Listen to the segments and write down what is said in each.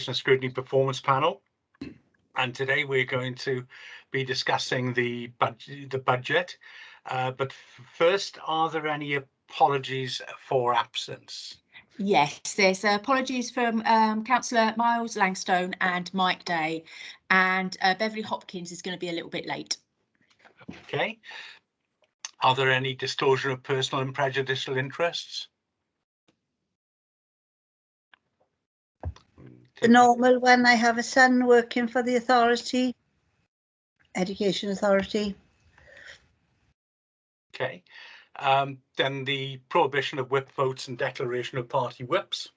Scrutiny Performance Panel, and today we're going to be discussing the budget. But first, are there any apologies for absence? Yes, there's apologies from Councillor Miles Langstone and Mike Day, and Beverly Hopkins is going to be a little bit late. Okay. Are there any disclosure of personal and prejudicial interests? The normal one. I have a son working for the authority, Education Authority. Okay. Then the prohibition of whip votes and declaration of party whips.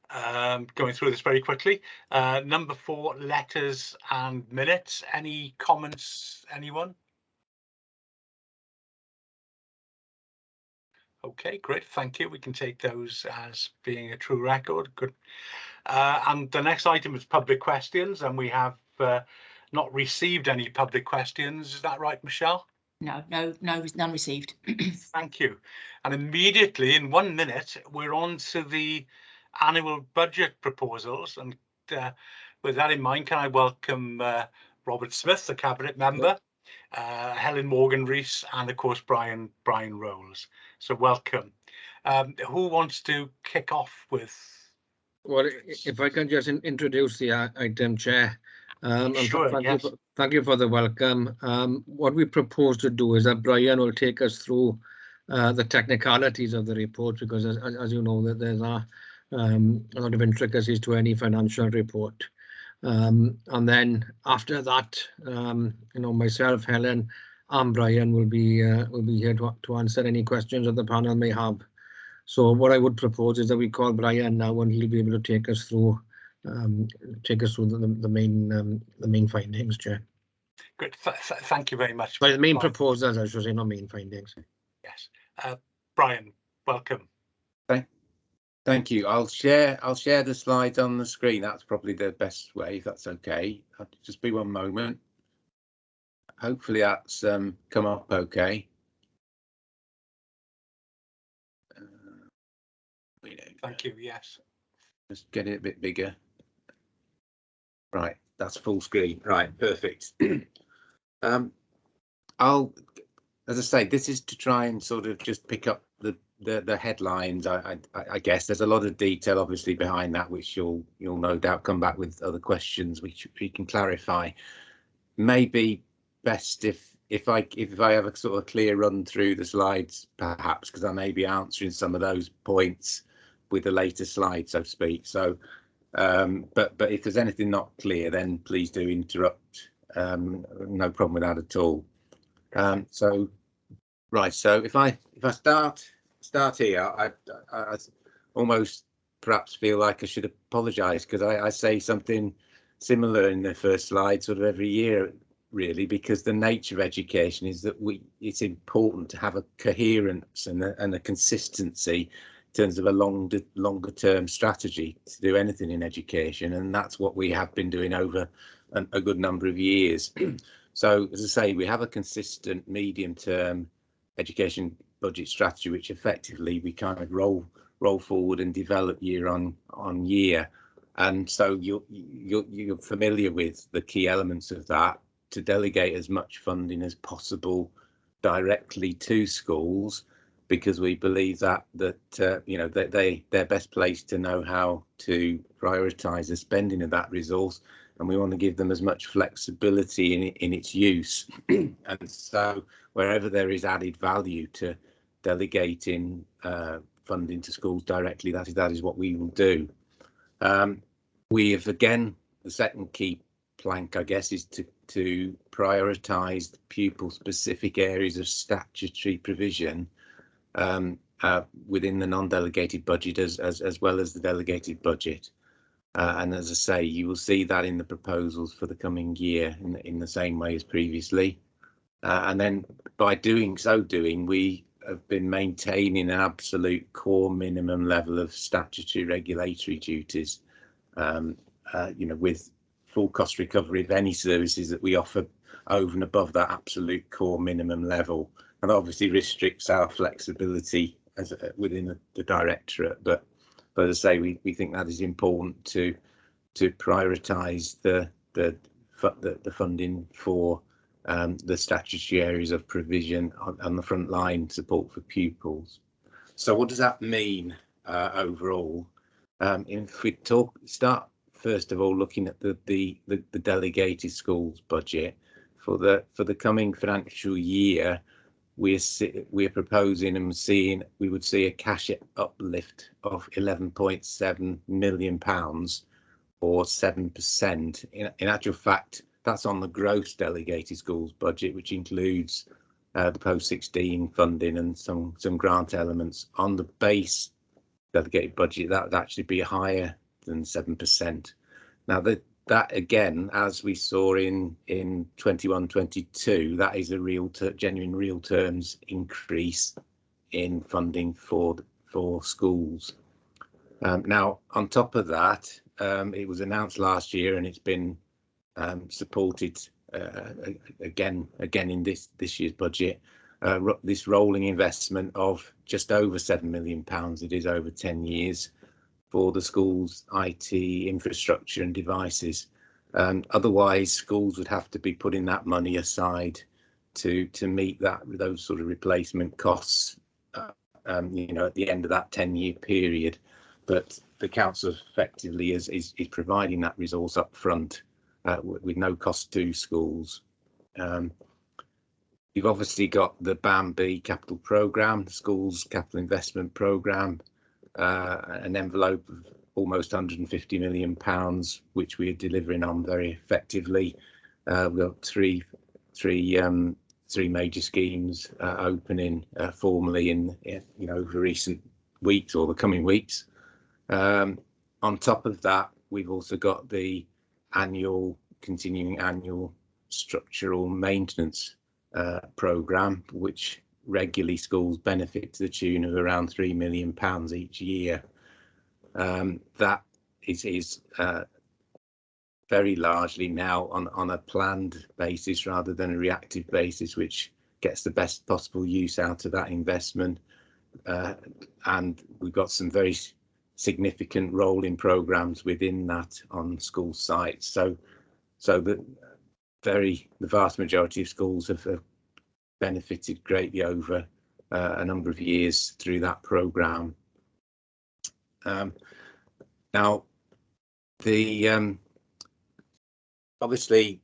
Going through this very quickly. Number 4, letters and minutes. Any comments, anyone? Okay, great, thank you. We can take those as being a true record. Good. And the next item is public questions, and we have not received any public questions. Is that right, Michelle? No, none received. Thank you. And immediately, in 1 minute, we're on to the annual budget proposals. And with that in mind, can I welcome Robert Smith, the Cabinet Member, Helen Morgan-Rees, and of course Brian Rolls. So welcome. Who wants to kick off with? Well, if I can just introduce the item, Chair. Sure, yes. Thank you for the welcome. What we propose to do is that Brian will take us through the technicalities of the report, because as you know, that there's a lot of intricacies to any financial report. And then after that, myself, Helen, and Brian will be here to answer any questions that the panel may have. So what I would propose is that we call Brian now, and he'll be able to take us through the main findings, Chair. Good. Thank you very much. But the main proposals, I should say, not main findings. Yes. Brian, welcome. Thank you. I'll share the slides on the screen. That's probably the best way, if that's okay. Just be 1 moment. Hopefully that's come up okay. Thank you. Yes. Just get it a bit bigger. Right, that's full screen. Right, perfect. As I say, this is to try and sort of just pick up the headlines. I guess there's a lot of detail obviously behind that, which you'll no doubt come back with other questions which we can clarify. Maybe best if I have a sort of clear run through the slides, perhaps, because I may be answering some of those points with a later slide, so to speak. So but if there's anything not clear, then please do interrupt. No problem with that at all. So right, so if I start here, I almost perhaps feel like I should apologise, because I say something similar in the first slide sort of every year, really, because the nature of education is that it's important to have a coherence and a consistency in terms of a longer term strategy to do anything in education, and that's what we have been doing over a good number of years. So as I say, we have a consistent medium term education budget strategy, which effectively we kind of roll forward and develop year on year. And so you're familiar with the key elements of that: to delegate as much funding as possible directly to schools, because we believe that they're best placed to know how to prioritise the spending of that resource, and we want to give them as much flexibility in its use. And so wherever there is added value to delegating funding to schools directly, that is what we will do. We have, again, the second key plank, I guess, is to prioritise pupil specific areas of statutory provision within the non-delegated budget as well as the delegated budget. And as I say, you will see that in the proposals for the coming year in the same way as previously. And then by doing, we have been maintaining an absolute core minimum level of statutory regulatory duties, with full cost recovery of any services that we offer over and above that absolute core minimum level. And obviously restricts our flexibility within the directorate, but But as I say, we think that is important to prioritise the funding for the statutory areas of provision on the front line support for pupils. So what does that mean overall? If we start first of all looking at the delegated schools budget for the coming financial year, we're proposing and seeing we would see a cash uplift of £11.7 million, or 7%. In actual fact, that's on the gross delegated schools budget, which includes the post-16 funding and some grant elements. On the base delegated budget, that would actually be higher than 7%. Now that again, as we saw in 21-22, that is a genuine real terms increase in funding for schools. Now on top of that, it was announced last year and it's been supported again in this year's budget, this rolling investment of just over £7 million. It is over 10 years for the schools' IT infrastructure and devices. Otherwise, schools would have to be putting that money aside to meet those sort of replacement costs, you know, at the end of that 10-year period. But the council effectively is providing that resource up front with no cost to schools. You've obviously got the BAM-B capital programme, the schools capital investment programme, an envelope of almost £150 million, which we are delivering on very effectively. We've got three major schemes opening formally in over recent weeks or the coming weeks. On top of that, we've also got the continuing annual structural maintenance programme, which regularly schools benefit to the tune of around £3 million each year. That is very largely now on a planned basis rather than a reactive basis, which gets the best possible use out of that investment. And we've got some very significant rolling programmes within that on school sites. So the vast majority of schools have benefited greatly over a number of years through that programme. Now, obviously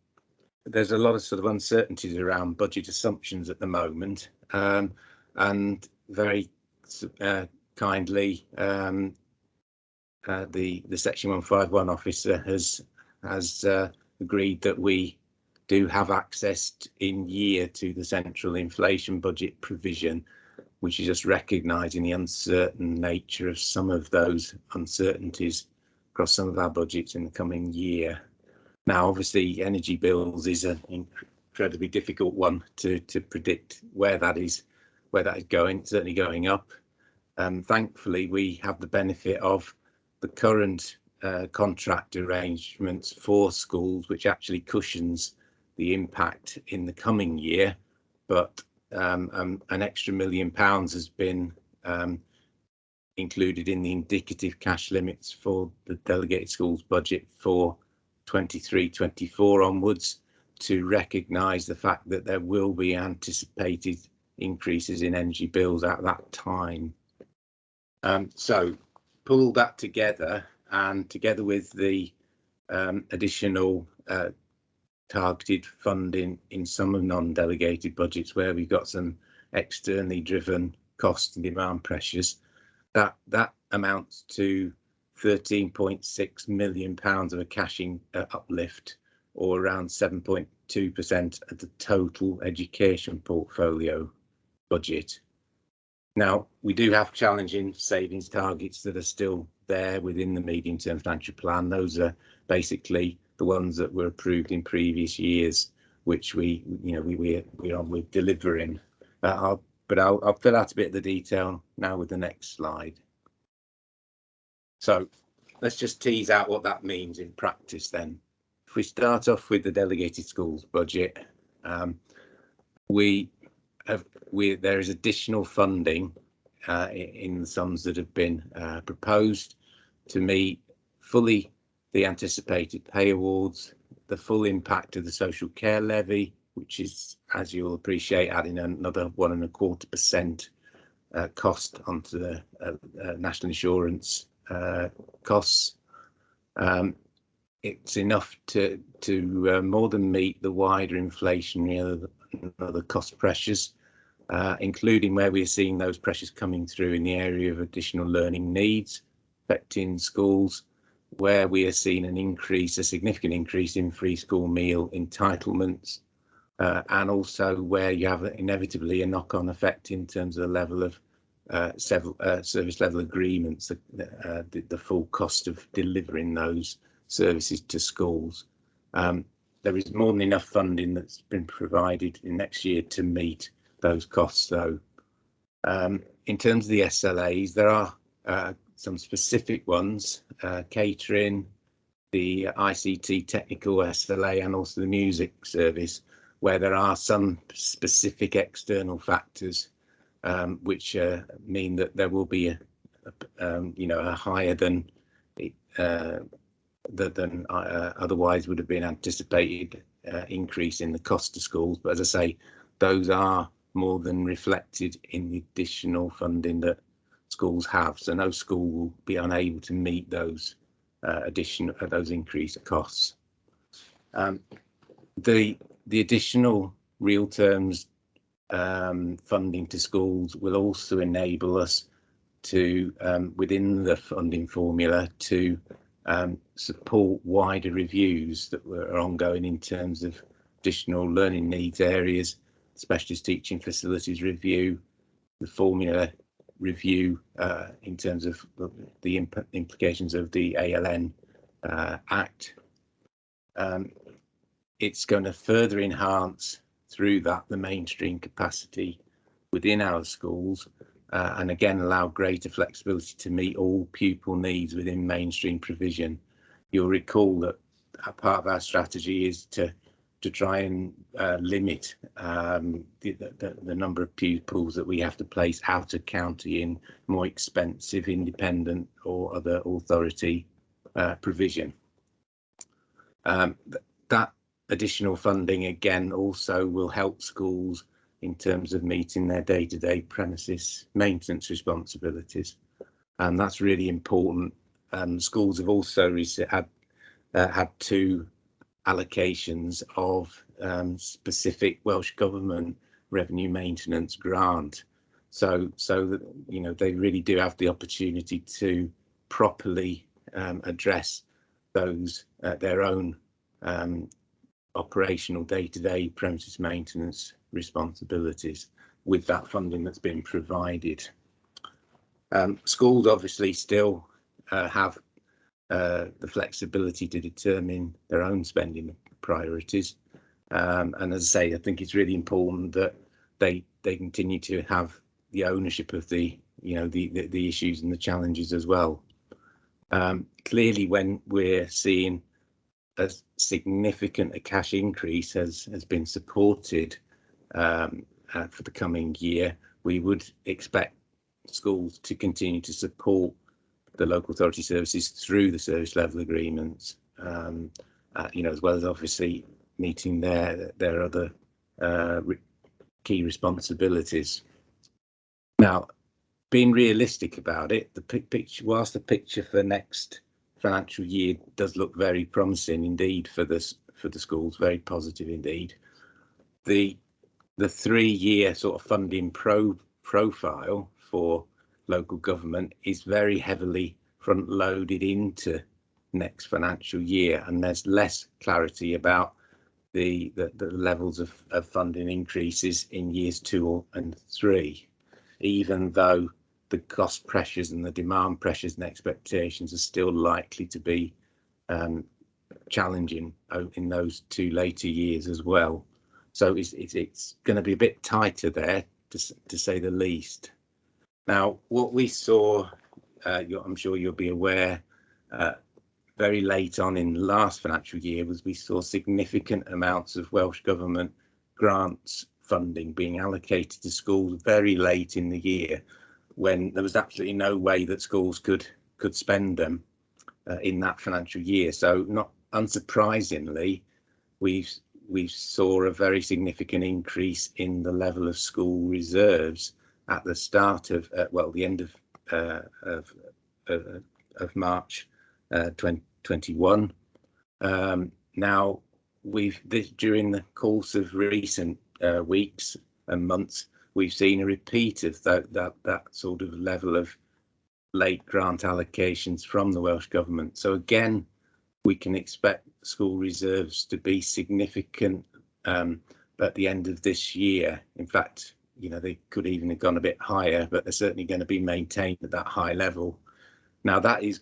there's a lot of sort of uncertainties around budget assumptions at the moment, and very kindly the Section 151 officer has agreed that we do have access in year to the central inflation budget provision, which is just recognising the uncertain nature of some of those uncertainties across some of our budgets in the coming year. Now, obviously, energy bills is an incredibly difficult one to predict where that is going. It's certainly going up. Thankfully, we have the benefit of the current contract arrangements for schools, which actually cushions the impact in the coming year. But an extra £1 million has been included in the indicative cash limits for the delegated schools budget for 23-24 onwards, to recognise the fact that there will be anticipated increases in energy bills at that time. So pull that together, and together with the additional targeted funding in some of non-delegated budgets where we've got some externally driven cost and demand pressures, that amounts to £13.6 million of a cashing uplift, or around 7.2% of the total education portfolio budget. Now, we do have challenging savings targets that are still there within the medium-term financial plan. Those are basically the ones that were approved in previous years, which we're on with delivering. I'll fill out a bit of the detail now with the next slide. So let's just tease out what that means in practice then. If we start off with the delegated schools budget, there is additional funding in the sums that have been proposed to meet fully the anticipated pay awards, the full impact of the social care levy, which is, as you'll appreciate, adding another 1.25% cost onto the national insurance costs. It's enough to more than meet the wider inflationary and other cost pressures, including where we are seeing those pressures coming through in the area of additional learning needs affecting schools, where we are seeing a significant increase in free school meal entitlements, and also where you have inevitably a knock-on effect in terms of the level of service level agreements, the full cost of delivering those services to schools. There is more than enough funding that's been provided in next year to meet those costs, though. In terms of the SLAs, there are some specific ones, catering, the ICT technical SLA, and also the music service, where there are some specific external factors which mean that there will be a higher than otherwise would have been anticipated increase in the cost to schools. But as I say, those are more than reflected in the additional funding that schools have. So no school will be unable to meet those those increased costs. The additional real terms funding to schools will also enable us to, within the funding formula, to support wider reviews that are ongoing in terms of additional learning needs areas, specialist teaching facilities review, the formula review in terms of the implications of the ALN Act. It's going to further enhance through that the mainstream capacity within our schools, and again allow greater flexibility to meet all pupil needs within mainstream provision. You'll recall that a part of our strategy is to try and limit the number of pupils that we have to place out of county in more expensive independent or other authority provision. That additional funding again also will help schools in terms of meeting their day-to-day premises maintenance responsibilities, and that's really important. Schools have also had two allocations of specific Welsh Government revenue maintenance grant, so that they really do have the opportunity to properly address those their own operational day-to-day premises maintenance responsibilities with that funding that's been provided. Schools obviously still have the flexibility to determine their own spending priorities, and as I say, I think it's really important that they continue to have the ownership of the issues and the challenges as well. Clearly, when we're seeing a significant cash increase has been supported for the coming year, we would expect schools to continue to support the local authority services through the service level agreements, as well as obviously meeting their other key responsibilities. Now, being realistic about it, whilst the picture for next financial year does look very promising indeed for the schools, very positive indeed, the 3-year sort of funding profile for local government is very heavily front loaded into next financial year, and there's less clarity about the levels of funding increases in years 2 and 3, even though the cost pressures and the demand pressures and expectations are still likely to be challenging in those 2 later years as well. So it's going to be a bit tighter there, to say the least. Now, what we saw, I'm sure you'll be aware, very late on in the last financial year, was we saw significant amounts of Welsh Government grants funding being allocated to schools very late in the year. when there was absolutely no way that schools could spend them in that financial year. So not unsurprisingly, we saw a very significant increase in the level of school reserves at the start of the end of March 2021. Now during the course of recent weeks and months, we've seen a repeat of that sort of level of late grant allocations from the Welsh Government. So again, we can expect school reserves to be significant at the end of this year. In fact, you know, they could even have gone a bit higher, but they're certainly going to be maintained at that high level. Now that is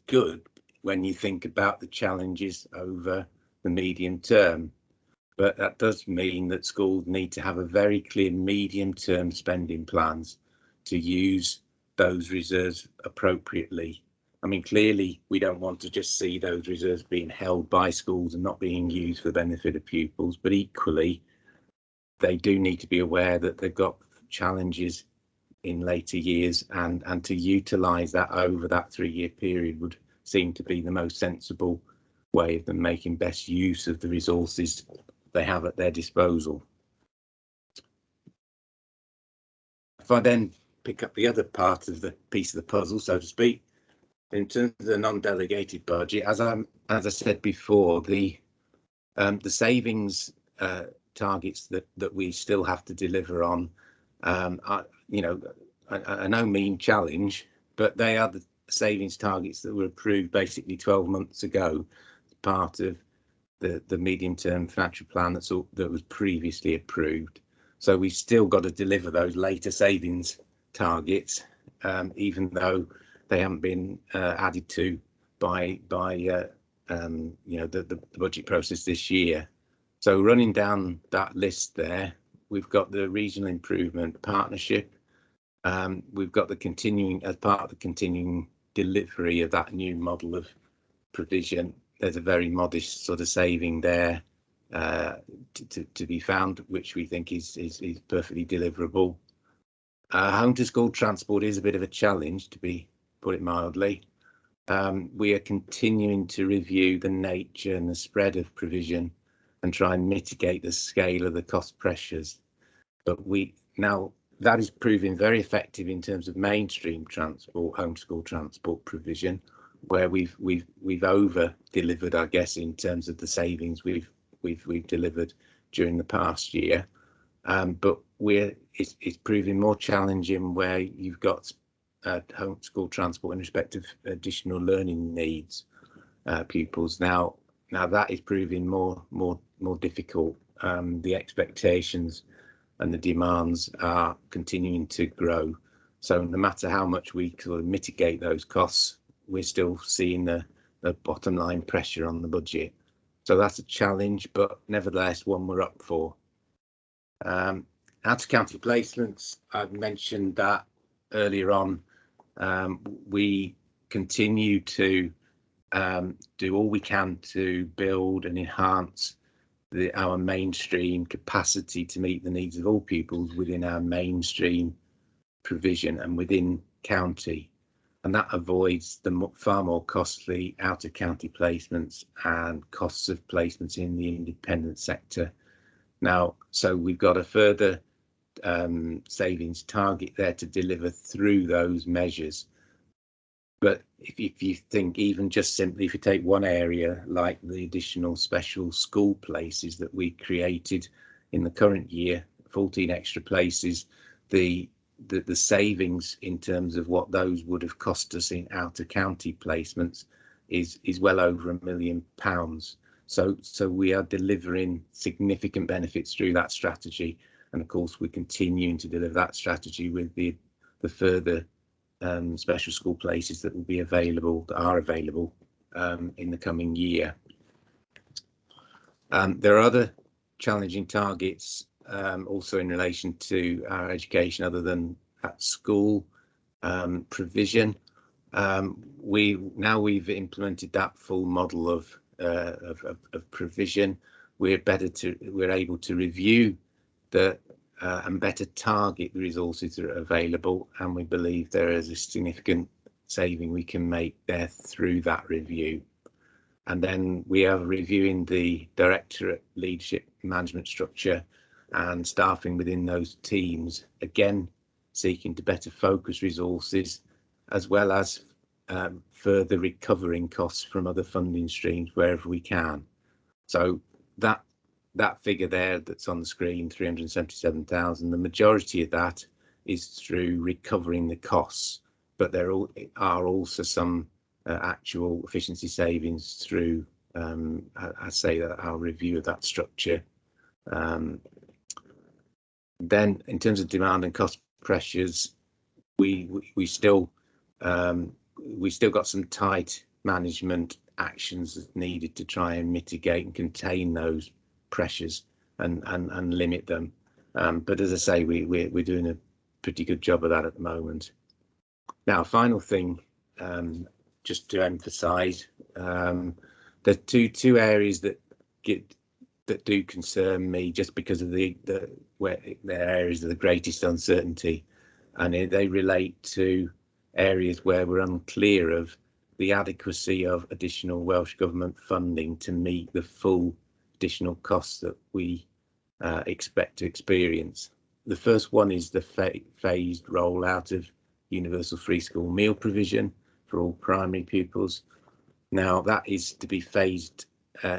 good when you think about the challenges over the medium term, but that does mean that schools need to have a very clear medium term spending plans to use those reserves appropriately. I mean, clearly we don't want to just see those reserves being held by schools and not being used for the benefit of pupils, but equally they do need to be aware that they've got challenges in later years, and to utilise that over that 3-year period would seem to be the most sensible way of them making best use of the resources they have at their disposal. If I then pick up the other part of the piece of the puzzle, so to speak, in terms of the non-delegated budget, as I said before, the savings targets that we still have to deliver on are, you know, a no mean challenge, but they are the savings targets that were approved basically 12 months ago, part of the medium-term financial plan that was previously approved. So we've still got to deliver those later savings targets, even though they haven't been added to by you know, the budget process this year. So running down that list there, we've got the regional improvement partnership. We've got the continuing, as part of the continuing delivery of that new model of provision, there's a very modest sort of saving there to be found, which we think is perfectly deliverable. Home to school transport is a bit of a challenge, to put it mildly. We are continuing to review the nature and the spread of provision and try and mitigate the scale of the cost pressures. But now that is proving very effective in terms of mainstream transport, home school transport provision, where we've over delivered, I guess, in terms of the savings we've delivered during the past year. But it's proving more challenging where you've got home school transport in respect of additional learning needs pupils. Now that is proving more difficult. The expectations and the demands are continuing to grow. So no matter how much we sort of mitigate those costs, we're still seeing the bottom line pressure on the budget. So that's a challenge, but nevertheless one we're up for. Out-of-county placements, I've mentioned that earlier on. We continue to do all we can to build and enhance our mainstream capacity to meet the needs of all pupils within our mainstream provision and within county, and that avoids the far more costly out-of-county placements and costs of placements in the independent sector. Now, so we've got a further savings target there to deliver through those measures. But if you think, even just simply, if you take one area like the additional special school places that we created in the current year, 14 extra places, the savings in terms of what those would have cost us in out-of-county placements is well over £1 million. So we are delivering significant benefits through that strategy, and of course we're continuing to deliver that strategy with the further special school places that will be available, that are available in the coming year. There are other challenging targets also in relation to our education other than at school provision. We've implemented that full model of provision. We're able to review the and better target the resources that are available. And we believe there is a significant saving we can make there through that review. And then we are reviewing the directorate leadership management structure and staffing within those teams, again seeking to better focus resources, as well as further recovering costs from other funding streams wherever we can. So that figure there that's on the screen, 377,000, the majority of that is through recovering the costs, but there are also some actual efficiency savings through, I say, that our review of that structure. Then, in terms of demand and cost pressures, we still got some tight management actions needed to try and mitigate and contain those pressures and limit them. But as I say, we're doing a pretty good job of that at the moment. Now, final thing, just to emphasise, the two areas that do concern me, just because of where they're areas of the greatest uncertainty, and they relate to areas where we're unclear of the adequacy of additional Welsh Government funding to meet the full additional costs that we expect to experience. The first one is the phased rollout of universal free school meal provision for all primary pupils. Now, that is to be phased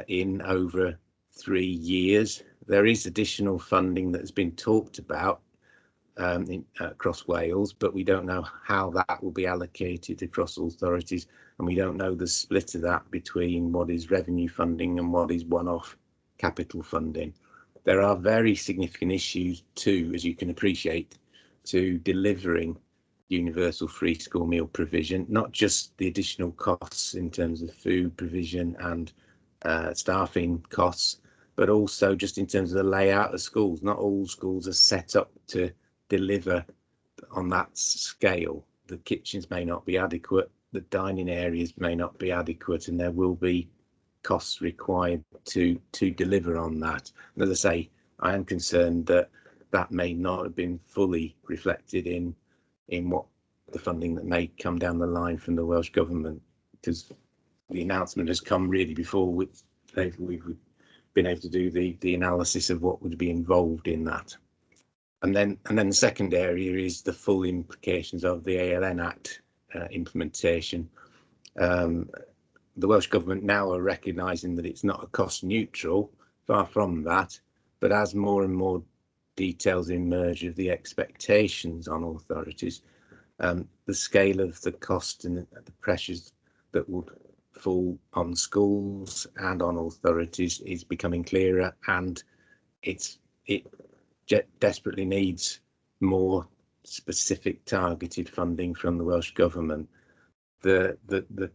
in over 3 years. There is additional funding that has been talked about across Wales, but we don't know how that will be allocated across authorities, and we don't know the split of that between what is revenue funding and what is one-off capital funding. There are very significant issues too, as you can appreciate, to delivering universal free school meal provision, not just the additional costs in terms of food provision and staffing costs, but also just in terms of the layout of schools. Not all schools are set up to deliver on that scale. The kitchens may not be adequate, the dining areas may not be adequate, and there will be costs required to deliver on that. And as I say, I am concerned that that may not have been fully reflected in what the funding that may come down the line from the Welsh Government, because the announcement has come really before we've been able to do the analysis of what would be involved in that. And then the second area is the full implications of the ALN Act implementation. The Welsh Government now are recognising that it's not a cost neutral, far from that, but as more and more details emerge of the expectations on authorities, the scale of the cost and the pressures that would fall on schools and on authorities is becoming clearer, and it desperately needs more specific targeted funding from the Welsh Government. The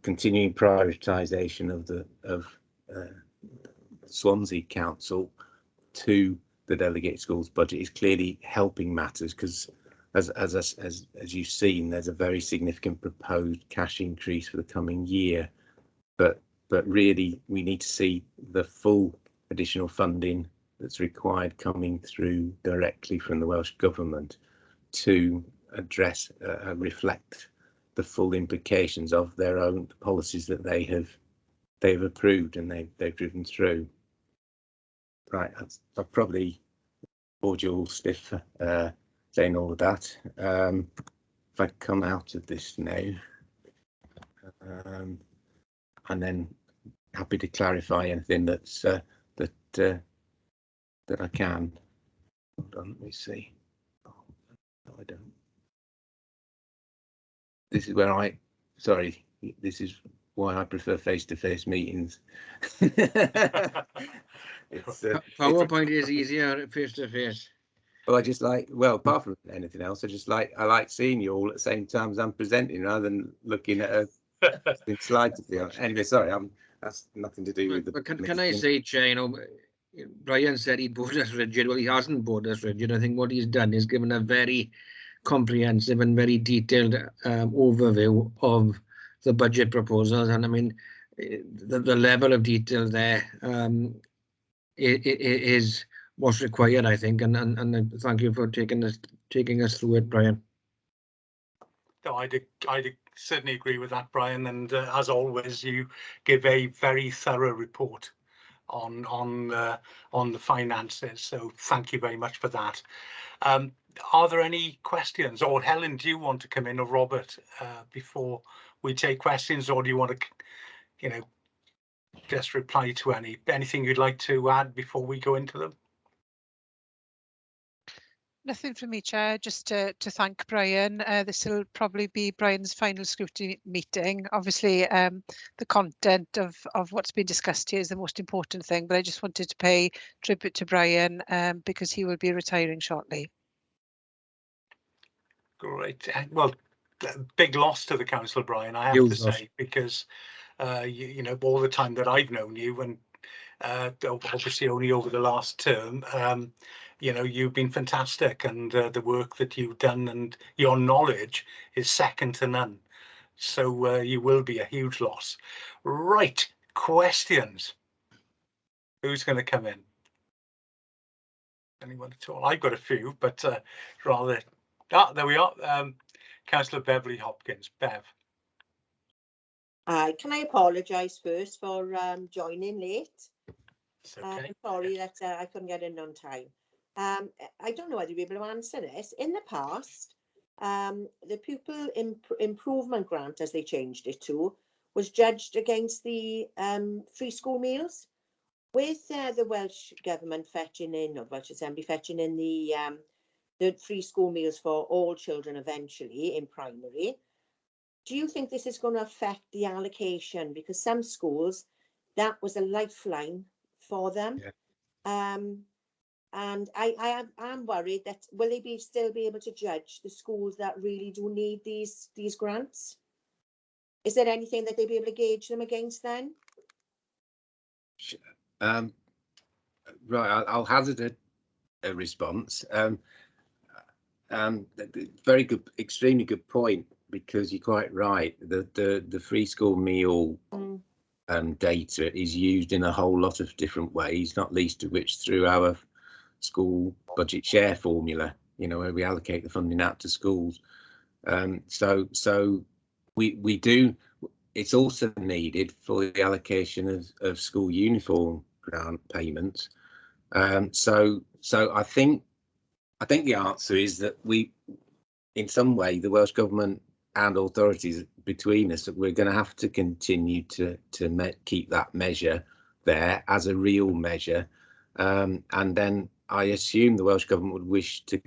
continuing prioritisation of Swansea Council to the delegated schools budget is clearly helping matters, because as you've seen, there's a very significant proposed cash increase for the coming year, but really we need to see the full additional funding that's required coming through directly from the Welsh Government to address reflect the full implications of their own policies that they've approved and they've driven through. Right, I've probably bored you all stiff saying all of that. If I come out of this now, and then happy to clarify anything that's that I can. Hold on, let me see. Oh, no, I don't. This is where this is why I prefer face-to-face meetings. PowerPoint is easier face-to-face. Well, apart from anything else, I like seeing you all at the same time as I'm presenting, rather than looking at a slide. To be honest. Anyway, sorry, that's nothing to do with the. But can I say, Chair, Brian said he'd board us rigid. Well, he hasn't board us rigid. I think what he's done is given a very comprehensive and very detailed overview of the budget proposals, and I mean the level of detail there is what's required, I think, and thank you for taking us through it, Brian. No, I'd certainly agree with that, Brian. And as always, you give a very thorough report on the finances. So thank you very much for that. Are there any questions? Or Helen, do you want to come in, or Robert, before we take questions, or do you want to, just reply to anything you'd like to add before we go into them? Nothing from me, Chair, just to thank Brian. This will probably be Brian's final scrutiny meeting. Obviously, the content of what's been discussed here is the most important thing, but I just wanted to pay tribute to Brian because he will be retiring shortly. Great. Well, big loss to the council, Brian, I have to say, because all the time that I've known you, and obviously only over the last term, you've been fantastic, and the work that you've done and your knowledge is second to none. So you will be a huge loss. Right, questions. Who's going to come in? Anyone at all? I've got a few, but rather... there we are. Councillor Beverly Hopkins. Bev. Can I apologise first for joining late? Okay. I'm sorry that I couldn't get in on time. I don't know whether you'll be able to answer this. In the past, the pupil improvement grant, as they changed it to, was judged against the free school meals. With the Welsh Government fetching in, or Welsh Assembly fetching in the free school meals for all children eventually in primary, do you think this is going to affect the allocation? Because some schools, that was a lifeline for them. Yeah. And I am worried that will they still be able to judge the schools that really do need these grants? Is there anything that they'll be able to gauge them against then? Right, I'll hazard a response. Very good, extremely good point, because you're quite right. The free school meal data is used in a whole lot of different ways, not least of which through our school budget share formula, where we allocate the funding out to schools. So we do. It's also needed for the allocation of school uniform grant payments. So I think the answer is that we, in some way, the Welsh Government and authorities between us, we're going to have to continue to keep that measure there as a real measure, and then I assume the Welsh Government would wish to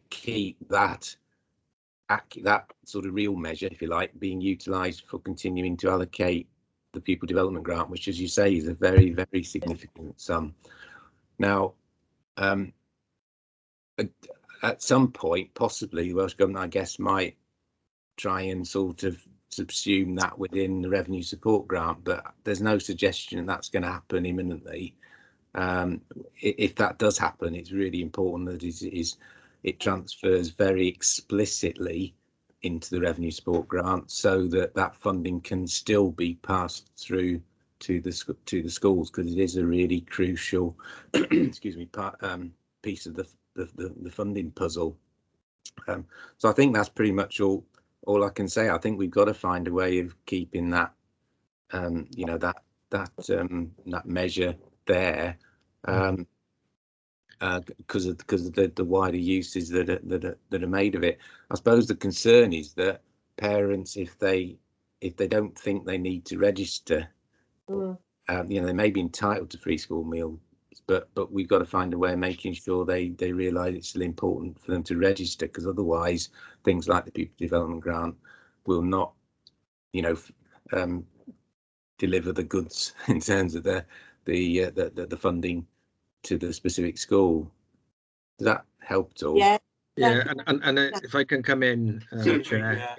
keep that sort of real measure, if you like, being utilised for continuing to allocate the pupil development grant, which, as you say, is a very, very significant sum. Now, at some point, possibly the Welsh Government, I guess, might try and sort of subsume that within the revenue support grant, but there's no suggestion that's going to happen imminently. If that does happen, it's really important that it transfers very explicitly into the revenue support grant, so that funding can still be passed through to the schools, because it is a really crucial excuse me, piece of the funding puzzle. So I think that's pretty much all I can say. I think we've got to find a way of keeping that that measure there, because of the wider uses that are made of it. I suppose the concern is that parents, if they don't think they need to register, they may be entitled to free school meals, but we've got to find a way of making sure they realise it's still important for them to register, because otherwise things like the pupil development grant will not, deliver the goods in terms of the funding to the specific school. Does that help at all? Yeah. Yeah, and if I can come in, Chair,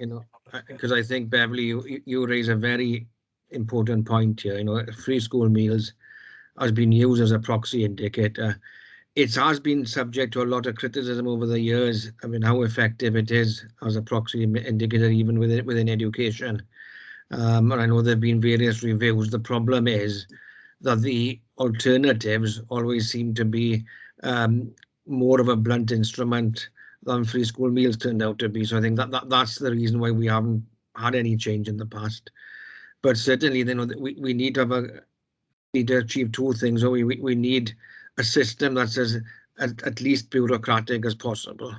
because I think, Beverly, you raise a very important point here. Free school meals has been used as a proxy indicator. It has been subject to a lot of criticism over the years. I mean, how effective it is as a proxy indicator, even within education. And I know there have been various reviews. The problem is that the alternatives always seem to be more of a blunt instrument than free school meals turned out to be. So I think that's the reason why we haven't had any change in the past. But certainly, you know, we need to achieve two things. So we need a system that's at least bureaucratic as possible,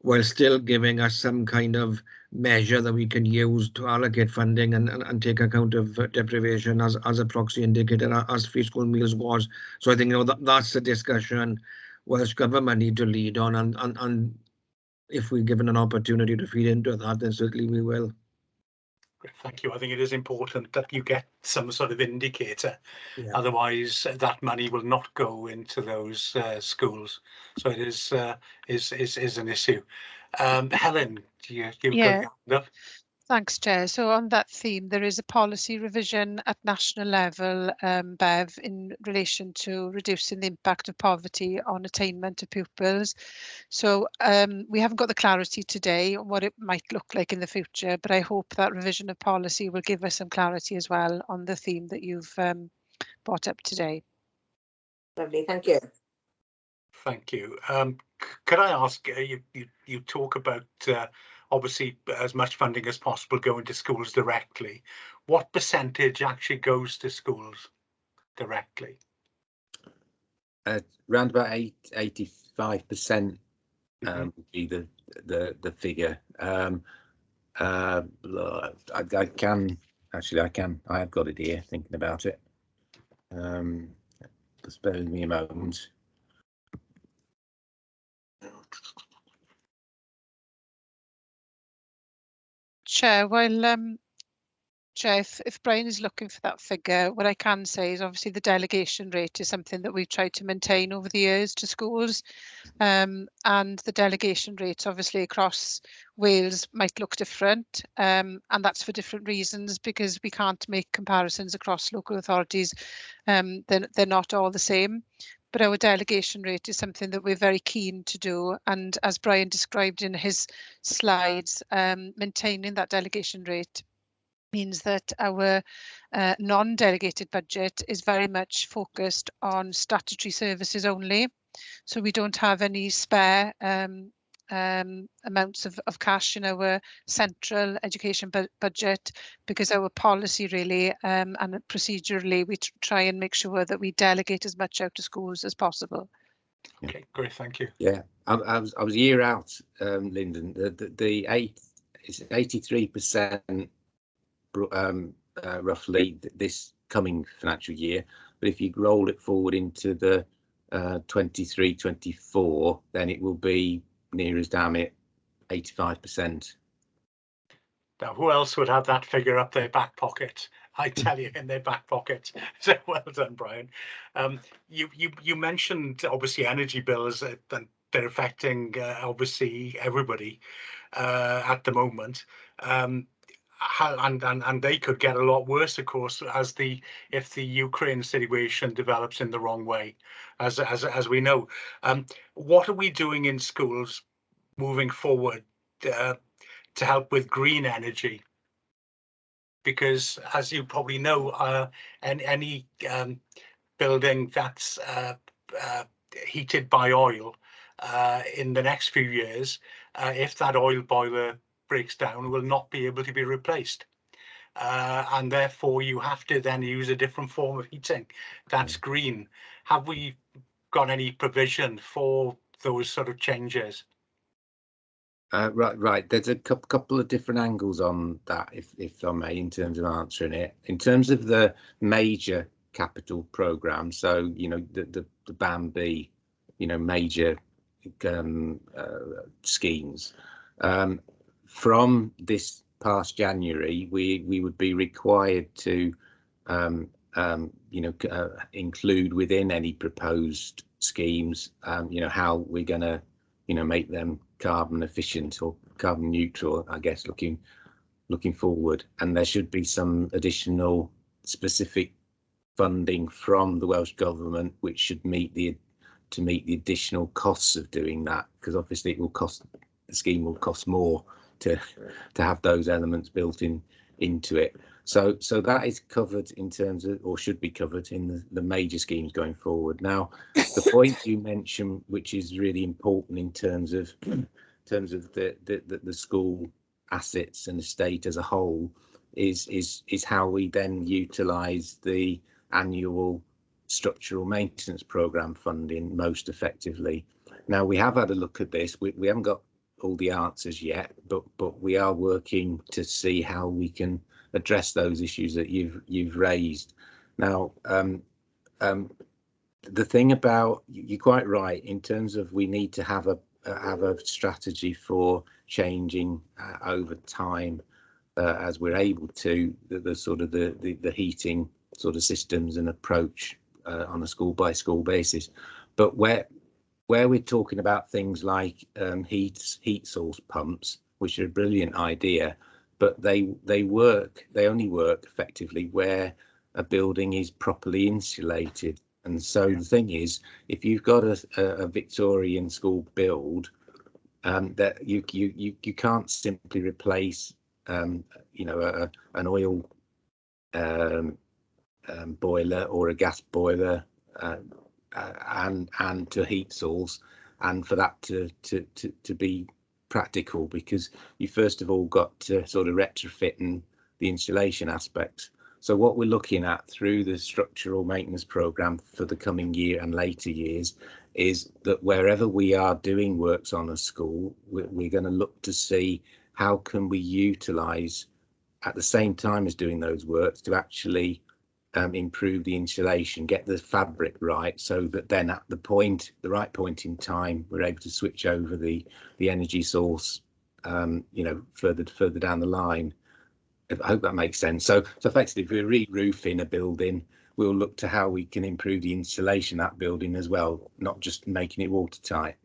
while still giving us some kind of measure that we can use to allocate funding and take account of deprivation as a proxy indicator, as free school meals was. So I think, you know, that's the discussion Welsh Government need to lead on, and if we're given an opportunity to feed into that, then certainly we will. Thank you. I think it is important that you get some sort of indicator. Yeah. Otherwise, that money will not go into those schools. So it is an issue. Helen, you've got your hand up. Thanks, Chair. So on that theme, there is a policy revision at national level, Bev, in relation to reducing the impact of poverty on attainment of pupils. So we haven't got the clarity today on what it might look like in the future, but I hope that revision of policy will give us some clarity as well on the theme that you've brought up today. Lovely, thank you. Thank you. Could I ask, you talk about obviously as much funding as possible going to schools directly. What percentage actually goes to schools directly? Around about 85% would be the figure. I have got it here, thinking about it. Just bear with me a moment. Chair, while Chair, if Brian is looking for that figure, what I can say is obviously the delegation rate is something that we've tried to maintain over the years to schools, and the delegation rates obviously across Wales might look different, and that's for different reasons, because we can't make comparisons across local authorities. They're not all the same. But our delegation rate is something that we're very keen to do. And as Brian described in his slides, maintaining that delegation rate means that our non-delegated budget is very much focused on statutory services only. So we don't have any spare amounts of cash in our central education budget, because our policy really and procedurally we try and make sure that we delegate as much out to schools as possible. Okay, great, thank you. Yeah, I was a year out, Lyndon. It's 83% roughly this coming financial year, but if you roll it forward into the 23-24, then it will be near as damn it 85%. Now, who else would have that figure up their back pocket? I tell you, in their back pocket. So well done, Brian. You mentioned obviously energy bills, and they're affecting obviously everybody at the moment. And they could get a lot worse, of course, if the Ukraine situation develops in the wrong way, as we know. What are we doing in schools moving forward to help with green energy? Because as you probably know, any building that's heated by oil in the next few years, if that oil boiler breaks down, will not be able to be replaced, and therefore you have to then use a different form of heating that's green. Have we got any provision for those sort of changes? Right. There's a couple of different angles on that, if I may, in terms of answering it. In terms of the major capital program, so you know the BAM-B, you know, major schemes. From this past January, we would be required to include within any proposed schemes, you know, how we're going to, you know, make them carbon efficient or carbon neutral, I guess, looking forward. And there should be some additional specific funding from the Welsh Government, which should meet the additional costs of doing that, because obviously it will cost, the scheme will cost more to have those elements built into it. So that is covered in terms of, or should be covered in the major schemes going forward. Now, the point you mentioned, which is really important in terms of the school assets and estate as a whole, is how we then utilise the annual structural maintenance programme funding most effectively. Now, we have had a look at this. We haven't got all the answers yet, but we are working to see how we can address those issues that you've raised. Now, the thing about, you're quite right in terms of we need to have a strategy for changing over time as we're able to the sort of the heating sort of systems and approach on a school by school basis. But where we're talking about things like heat source pumps, which are a brilliant idea, but they only work effectively where a building is properly insulated. And so the thing is, if you've got a Victorian school build, that you can't simply replace you know, an oil boiler or a gas boiler and to heat source, and for that to be practical, because you first of all got to sort of retrofit and the installation aspects. So what we're looking at through the structural maintenance programme for the coming year and later years is that wherever we are doing works on a school, we're going to look to see how can we utilise at the same time as doing those works to actually improve the insulation, get the fabric right, so that then at the right point in time, we're able to switch over the energy source, you know, further down the line. I hope that makes sense. So effectively, if we're re-roofing a building, we'll look to how we can improve the insulation of that building as well, not just making it watertight.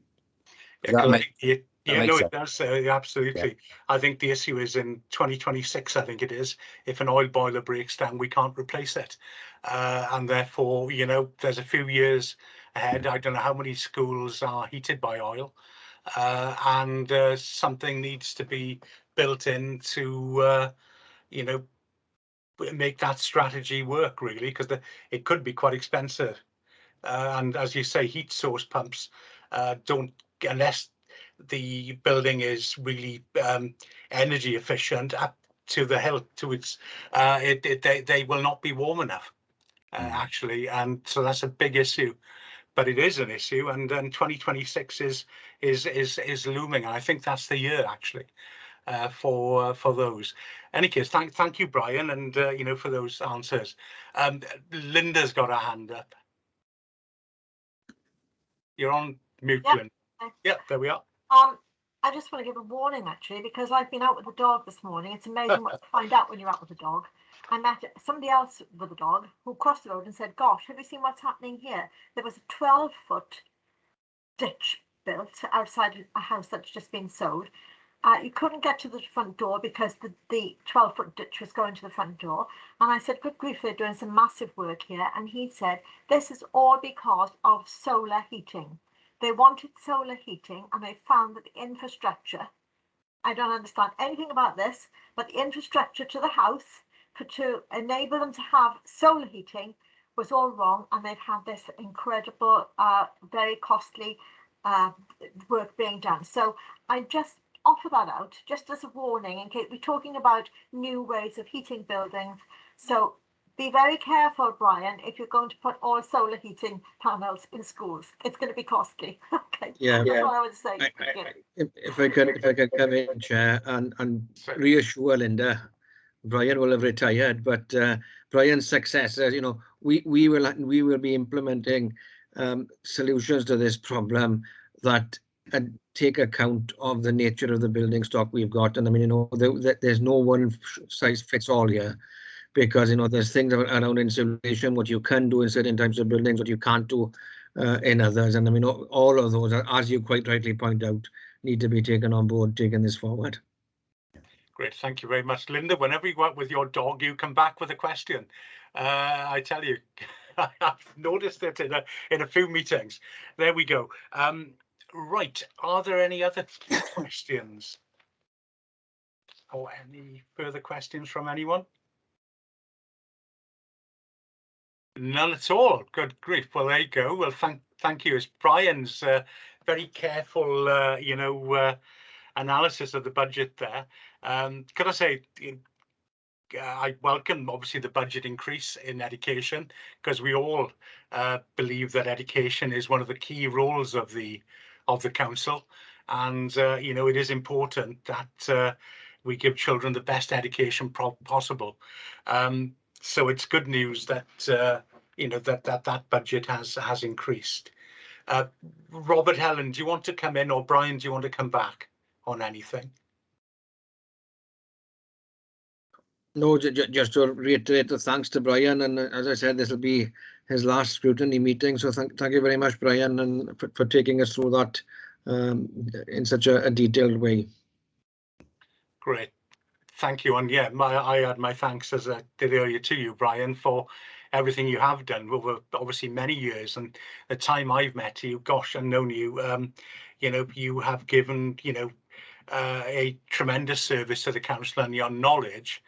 Yeah, no, it does. Absolutely. Yeah. I think the issue is in 2026, I think it is, if an oil boiler breaks down, we can't replace it. And therefore, you know, there's a few years ahead. I don't know how many schools are heated by oil. And something needs to be built in to, you know, make that strategy work, really, because it could be quite expensive. And as you say, heat source pumps don't, unless the building is really energy efficient up to the hill, to its they will not be warm enough actually, and so that's a big issue. But it is an issue, and then 2026 is looming, and I think that's the year actually for those. In any case, thank you, Brian, and you know, for those answers. Linda's got her hand up. You're on mute, Yep. Linda. Yep, there we are. I just want to give a warning actually, because I've been out with the dog this morning. It's amazing what you find out when you're out with the dog. I met somebody else with a dog who crossed the road and said, "Gosh, have you seen what's happening here?" There was a 12-foot ditch built outside a house that's just been sold. You couldn't get to the front door because the 12-foot ditch was going to the front door. And I said, "Good grief, they're doing some massive work here." And he said, "This is all because of solar heating. They wanted solar heating, and they found that the infrastructure," I don't understand anything about this, but the infrastructure to the house to enable them to have solar heating was all wrong, and they've had this incredible, very costly work being done. So I just offer that out just as a warning in case we're talking about new ways of heating buildings. So be very careful, Brian, if you're going to put all solar heating panels in schools. It's going to be costly. Okay. Yeah. That's what I would say. If I could come in, Chair, and reassure Linda, Brian will have retired, but Brian's successor, you know, we will be implementing solutions to this problem that take account of the nature of the building stock we've got. And I mean, you know, there's no one size fits all here, because, you know, there's things around insulation, what you can do in certain types of buildings, what you can't do in others. And I mean, all of those, as you quite rightly point out, need to be taken on board, taking this forward. Great, thank you very much, Linda. Whenever you go out with your dog, you come back with a question. I tell you, I've noticed it in a few meetings. There we go. Right, are there any other questions? Or any further questions from anyone? None at all. Good grief. Well, there you go. Well, thank you. It's Brian's very careful, analysis of the budget there. Could I say, I welcome obviously the budget increase in education, because we all believe that education is one of the key roles of the council, and it is important that we give children the best education possible. So it's good news that that budget has increased. Robert, Helen, do you want to come in, or Brian, do you want to come back on anything? No, just to reiterate the thanks to Brian, and as I said, this will be his last scrutiny meeting. So thank you very much, Brian, and for taking us through that in such a detailed way. Great, thank you. And yeah, I add my thanks, as I did earlier, to you, Brian, for everything you have done over obviously many years, and the time I've met you, gosh, and known you, you have given a tremendous service to the council, and your knowledge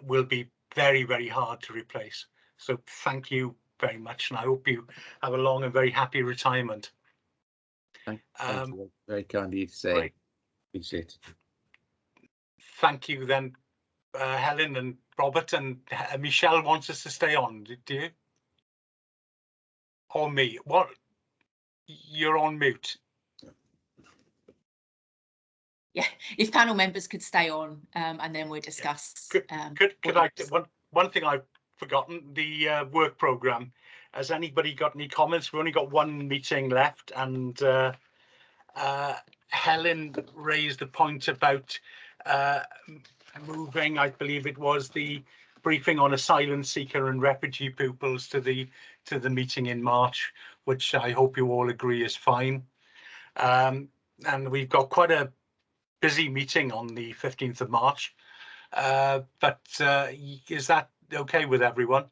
will be very, very hard to replace. So thank you very much, and I hope you have a long and very happy retirement. Thank you. Very kind of you to say. Great. Appreciate it. Thank you then, Helen and Robert, and Michelle wants us to stay on, do you? Or me? What? You're on mute. Yeah, if panel members could stay on, and then we'll discuss. Could I? One thing I've forgotten: the work programme. Has anybody got any comments? We've only got one meeting left, and Helen raised the point about moving, I believe it was, the briefing on asylum seeker and refugee pupils to the meeting in March, which I hope you all agree is fine. And we've got quite a busy meeting on the 15th of March, but is that okay with everyone?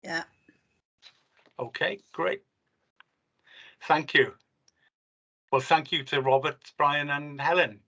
Yeah. Okay, great. Thank you. Well, thank you to Robert, Brian and Helen.